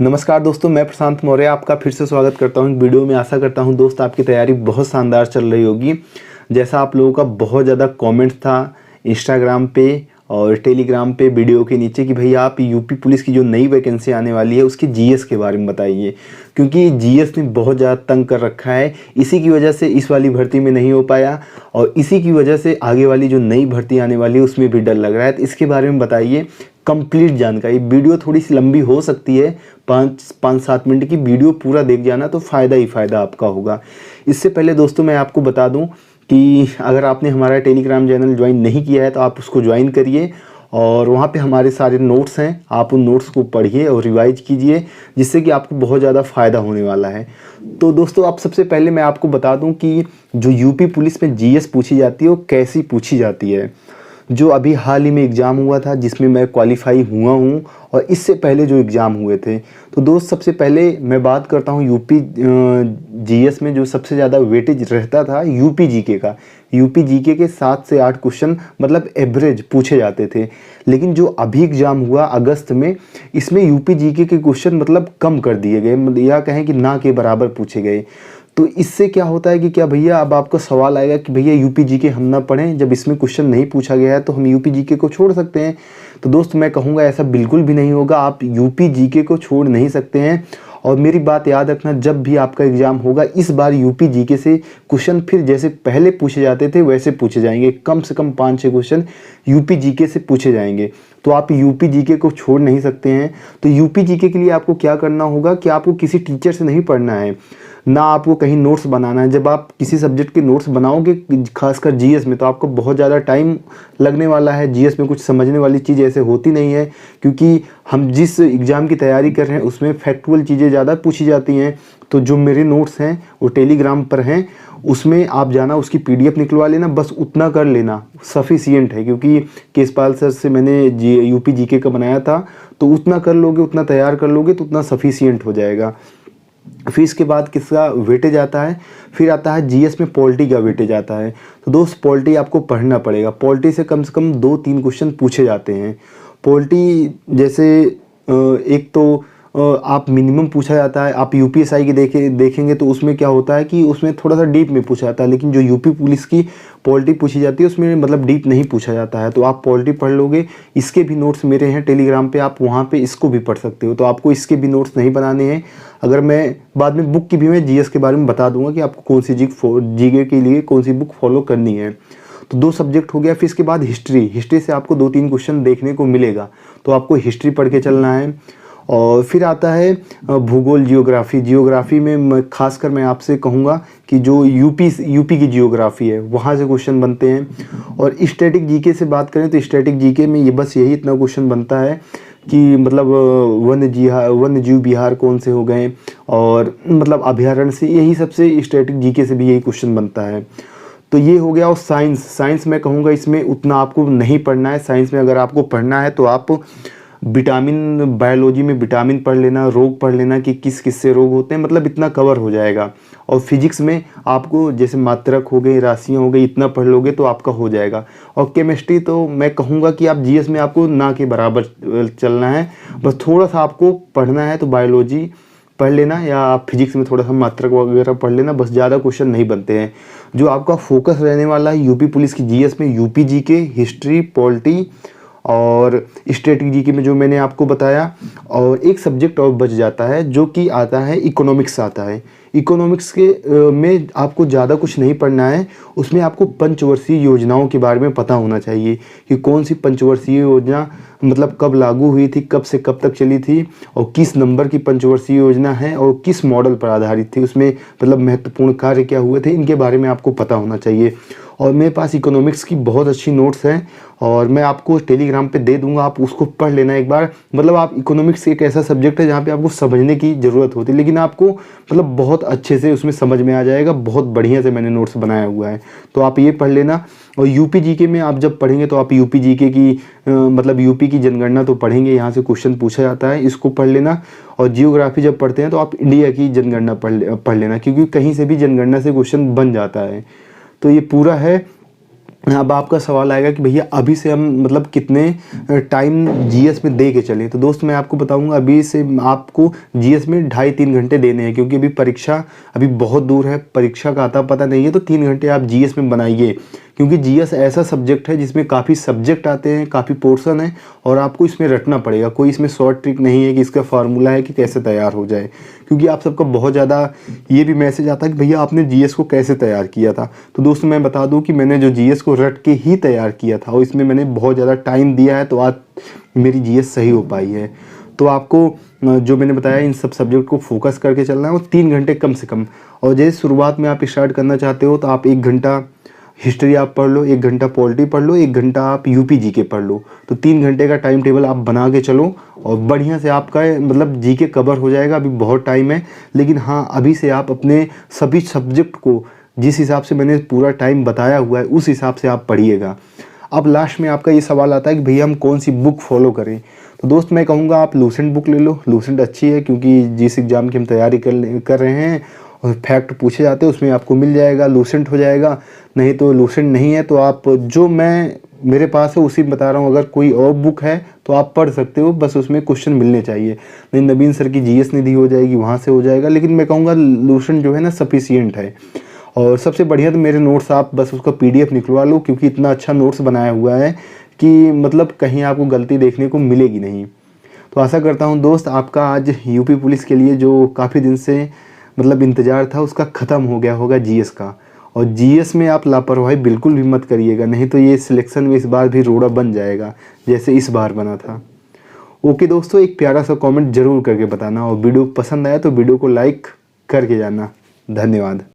नमस्कार दोस्तों, मैं प्रशांत मौर्य आपका फिर से स्वागत करता हूं वीडियो में। आशा करता हूं दोस्त आपकी तैयारी बहुत शानदार चल रही होगी। जैसा आप लोगों का बहुत ज़्यादा कमेंट था इंस्टाग्राम पे और टेलीग्राम पे वीडियो के नीचे कि भैया आप यूपी पुलिस की जो नई वैकेंसी आने वाली है उसकी जीएस के बारे में बताइए, क्योंकि जीएस ने बहुत ज़्यादा तंग कर रखा है। इसी की वजह से इस वाली भर्ती में नहीं हो पाया और इसी की वजह से आगे वाली जो नई भर्ती आने वाली है उसमें भी डर लग रहा है। तो इसके बारे में बताइए कंप्लीट जानकारी। वीडियो थोड़ी सी लंबी हो सकती है, 5-7 मिनट की वीडियो पूरा देख जाना तो फ़ायदा ही फ़ायदा आपका होगा। इससे पहले दोस्तों मैं आपको बता दूं कि अगर आपने हमारा टेलीग्राम चैनल ज्वाइन नहीं किया है तो आप उसको ज्वाइन करिए और वहाँ पे हमारे सारे नोट्स हैं, आप उन नोट्स को पढ़िए और रिवाइज कीजिए, जिससे कि आपको बहुत ज़्यादा फ़ायदा होने वाला है। तो दोस्तों आप सबसे पहले मैं आपको बता दूं कि जो यूपी पुलिस में जीएस पूछी जाती है वो कैसी पूछी जाती है। जो अभी हाल ही में एग्ज़ाम हुआ था जिसमें मैं क्वालिफाई हुआ हूँ और इससे पहले जो एग्ज़ाम हुए थे, तो दोस्त सबसे पहले मैं बात करता हूँ यूपी जीएस में जो सबसे ज़्यादा वेटेज रहता था यूपी जीके का। यूपी जीके के 7 से 8 क्वेश्चन मतलब एवरेज पूछे जाते थे, लेकिन जो अभी एग्ज़ाम हुआ अगस्त में, इसमें यूपी जीके के क्वेश्चन मतलब कम कर दिए गए, या कहें कि ना के बराबर पूछे गए। तो इससे क्या होता है कि क्या भैया अब आपका सवाल आएगा कि भैया यूपी जीके हम ना पढ़ें, जब इसमें क्वेश्चन नहीं पूछा गया है तो हम यूपी जीके को छोड़ सकते हैं। तो दोस्त मैं कहूँगा ऐसा बिल्कुल भी नहीं होगा, आप यूपी जीके को छोड़ नहीं सकते हैं। और मेरी बात याद रखना, जब भी आपका एग्ज़ाम होगा इस बार यूपी जीके से क्वेश्चन फिर जैसे पहले पूछे जाते थे वैसे पूछे जाएंगे। कम से कम 5-6 क्वेश्चन यूपी जीके से पूछे जाएंगे, तो आप यूपी जीके को छोड़ नहीं सकते हैं। तो यूपी जीके के लिए आपको क्या करना होगा कि आपको किसी टीचर से नहीं पढ़ना है, ना आपको कहीं नोट्स बनाना है। जब आप किसी सब्जेक्ट के नोट्स बनाओगे खासकर जीएस में, तो आपको बहुत ज़्यादा टाइम लगने वाला है। जीएस में कुछ समझने वाली चीज़ ऐसे होती नहीं है, क्योंकि हम जिस एग्ज़ाम की तैयारी कर रहे हैं उसमें फैक्चुअल चीज़ें ज़्यादा पूछी जाती हैं। तो जो मेरे नोट्स हैं वो टेलीग्राम पर हैं, उसमें आप जाना, उसकी पीडीएफ निकलवा लेना, बस उतना कर लेना सफिशियंट है। क्योंकि केसपाल सर से मैंने यूपी जीके का बनाया था, तो उतना कर लोगे, उतना तैयार कर लोगे तो उतना सफिशियंट हो जाएगा। फिर इसके बाद किसका वेटेज आता है, फिर आता है जीएस में पॉलिटी का वेटेज आता है। तो दोस्त पॉलिटी आपको पढ़ना पड़ेगा। पॉलिटी से कम 2-3 क्वेश्चन पूछे जाते हैं। पॉलिटी जैसे एक तो आप मिनिमम पूछा जाता है। आप यूपीएसआई की देखेंगे तो उसमें क्या होता है कि उसमें थोड़ा सा डीप में पूछा जाता है, लेकिन जो यूपी पुलिस की पॉलिटी पूछी जाती है उसमें मतलब डीप नहीं पूछा जाता है। तो आप पॉलिटी पढ़ लोगे। इसके भी नोट्स मेरे हैं टेलीग्राम पे, आप वहाँ पे इसको भी पढ़ सकते हो। तो आपको इसके भी नोट्स नहीं बनाने हैं। अगर मैं बाद में बुक की भी मैं जीएस के बारे में बता दूंगा कि आपको कौन सी जीके के लिए कौन सी बुक फॉलो करनी है। तो 2 सब्जेक्ट हो गया। फिर इसके बाद हिस्ट्री से आपको 2-3 क्वेश्चन देखने को मिलेगा, तो आपको हिस्ट्री पढ़ के चलना है। और फिर आता है भूगोल, जियोग्राफी में खासकर मैं आपसे कहूँगा कि जो यूपी की जियोग्राफी है वहाँ से क्वेश्चन बनते हैं। और स्टैटिक जीके से बात करें तो स्टैटिक जीके में ये बस यही इतना क्वेश्चन बनता है कि मतलब वन्य जीव विहार कौन से हो गए, और मतलब अभयारण्य से, यही सबसे स्टैटिक जीके से भी यही क्वेश्चन बनता है। तो ये हो गया। और साइंस मैं कहूँगा इसमें उतना आपको नहीं पढ़ना है। साइंस में अगर आपको पढ़ना है तो आप विटामिन, बायोलॉजी में विटामिन पढ़ लेना, रोग पढ़ लेना कि किस किस से रोग होते हैं, मतलब इतना कवर हो जाएगा। और फिजिक्स में आपको जैसे मात्रक हो गई, राशियाँ हो गई, इतना पढ़ लोगे तो आपका हो जाएगा। और केमिस्ट्री तो मैं कहूँगा कि आप जीएस में आपको ना के बराबर चलना है, बस थोड़ा सा आपको पढ़ना है तो बायोलॉजी पढ़ लेना, या आप फिजिक्स में थोड़ा सा मात्रक वगैरह पढ़ लेना, बस ज़्यादा क्वेश्चन नहीं बनते हैं। जो आपका फोकस रहने वाला है यूपी पुलिस की जीएस में, यूपी जीके, हिस्ट्री, पॉलिटी और स्टैटिक जीके में जो मैंने आपको बताया। और एक सब्जेक्ट और बच जाता है जो कि आता है इकोनॉमिक्स आता है। इकोनॉमिक्स के में आपको ज़्यादा कुछ नहीं पढ़ना है। उसमें आपको पंचवर्षीय योजनाओं के बारे में पता होना चाहिए कि कौन सी पंचवर्षीय योजना मतलब कब लागू हुई थी, कब से कब तक चली थी, और किस नंबर की पंचवर्षीय योजना है और किस मॉडल पर आधारित थी, उसमें मतलब महत्वपूर्ण कार्य क्या हुए थे, इनके बारे में आपको पता होना चाहिए। और मेरे पास इकोनॉमिक्स की बहुत अच्छी नोट्स हैं और मैं आपको टेलीग्राम पे दे दूंगा, आप उसको पढ़ लेना एक बार। मतलब आप इकोनॉमिक्स एक ऐसा सब्जेक्ट है जहाँ पे आपको समझने की ज़रूरत होती है, लेकिन आपको मतलब बहुत अच्छे से उसमें समझ में आ जाएगा। बहुत बढ़िया से मैंने नोट्स बनाया हुआ है, तो आप ये पढ़ लेना। और यूपी जीके में आप जब पढ़ेंगे तो आप यूपी जीके की मतलब यूपी की जनगणना तो पढ़ेंगे, यहाँ से क्वेश्चन पूछा जाता है, इसको पढ़ लेना। और जियोग्राफी जब पढ़ते हैं तो आप इंडिया की जनगणना पढ़ लेना, क्योंकि कहीं से भी जनगणना से क्वेश्चन बन जाता है। तो ये पूरा है। अब आपका सवाल आएगा कि भैया अभी से हम मतलब कितने टाइम जीएस में दे के चले। तो दोस्त मैं आपको बताऊंगा अभी से आपको जीएस में 2.5-3 घंटे देने हैं, क्योंकि अभी परीक्षा अभी बहुत दूर है, परीक्षा का आता पता नहीं है। तो 3 घंटे आप जीएस में बनाइए, क्योंकि जीएस ऐसा सब्जेक्ट है जिसमें काफ़ी सब्जेक्ट आते हैं, काफ़ी पोर्शन है और आपको इसमें रटना पड़ेगा। कोई इसमें शॉर्ट ट्रिक नहीं है कि इसका फार्मूला है कि कैसे तैयार हो जाए, क्योंकि आप सबका बहुत ज़्यादा ये भी मैसेज आता है कि भैया आपने जीएस को कैसे तैयार किया था। तो दोस्तों मैं बता दूं कि मैंने जो जीएस को रट के ही तैयार किया था और इसमें मैंने बहुत ज़्यादा टाइम दिया है, तो आज मेरी जीएस सही हो पाई है। तो आपको जो मैंने बताया इन सब सब्जेक्ट को फोकस करके चलना है और 3 घंटे कम से कम। और जैसे शुरुआत में आप स्टार्ट करना चाहते हो तो आप 1 घंटा हिस्ट्री आप पढ़ लो, 1 घंटा पॉलिटी पढ़ लो, 1 घंटा आप यूपी जीके पढ़ लो। तो 3 घंटे का टाइम टेबल आप बना के चलो और बढ़िया से आपका मतलब जीके कवर हो जाएगा। अभी बहुत टाइम है, लेकिन हाँ अभी से आप अपने सभी सब्जेक्ट को जिस हिसाब से मैंने पूरा टाइम बताया हुआ है उस हिसाब से आप पढ़िएगा। अब लास्ट में आपका ये सवाल आता है कि भैया हम कौन सी बुक फॉलो करें। तो दोस्त मैं कहूँगा आप लूसेंट बुक ले लो। लूसेंट अच्छी है, क्योंकि जिस एग्ज़ाम की हम तैयारी कर रहे हैं और फैक्ट पूछे जाते हैं उसमें आपको मिल जाएगा, लूसेंट हो जाएगा। नहीं तो लूसेंट नहीं है तो आप जो मैं मेरे पास है उसी में बता रहा हूँ, अगर कोई और बुक है तो आप पढ़ सकते हो, बस उसमें क्वेश्चन मिलने चाहिए। नहीं नवीन सर की जीएस निधि हो जाएगी, वहाँ से हो जाएगा, लेकिन मैं कहूँगा लूसेंट जो है ना सफिशियंट है। और सबसे बढ़िया तो मेरे नोट्स आप बस उसका पीडीएफ निकलवा लो, क्योंकि इतना अच्छा नोट्स बनाया हुआ है कि मतलब कहीं आपको गलती देखने को मिलेगी नहीं। तो आशा करता हूँ दोस्त आपका आज यूपी पुलिस के लिए जो काफ़ी दिन से मतलब इंतज़ार था उसका ख़त्म हो गया होगा जीएस का। और जीएस में आप लापरवाही बिल्कुल भी मत करिएगा, नहीं तो ये सिलेक्शन में इस बार भी रोड़ा बन जाएगा जैसे इस बार बना था। ओके दोस्तों, एक प्यारा सा कमेंट ज़रूर करके बताना और वीडियो पसंद आया तो वीडियो को लाइक करके जाना। धन्यवाद।